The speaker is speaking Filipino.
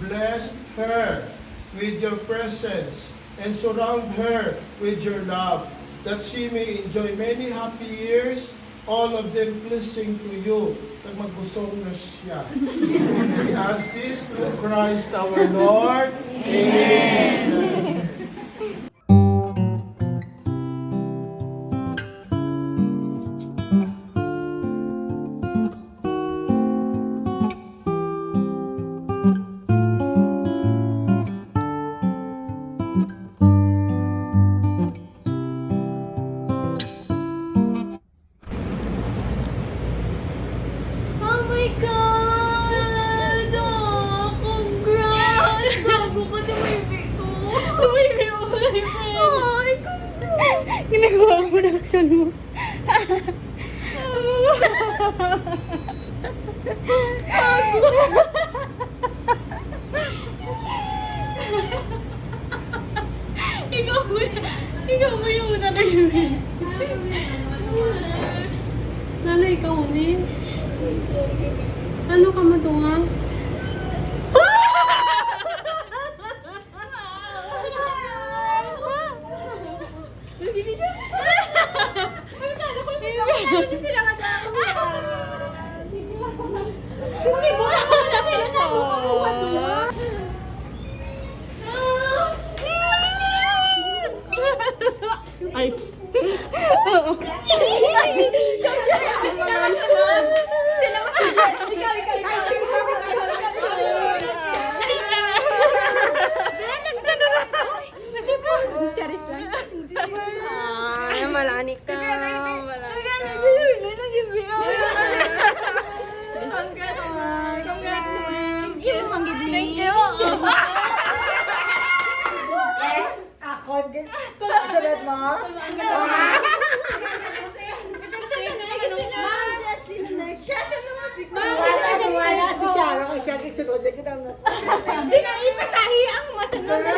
bless her with your presence and surround her with your love, that she may enjoy many happy years, all of them pleasing to you. Magbusong na siya. We ask this through Christ our Lord. Amen. Oh my God! Oh, congrats! Bago ka na baby ko. Baby mo ka ni Fred. Ay, congrats! Ginagawa mo na action mo. Ikaw mo yung una na yun. Lalo ikaw ulit. Ano ka matunga? Hindi siya. Hindi sila kadami. Hindi mo na sila nakukuha nila. Ay. Charis lang. Ay, malani ka. Congrats, ma'am. Yung mga gibli. Thank you. Sunod mo? Wala si Sharon. Siya kisunod. Siya kita. Sinabi pa sa hiyang masunod na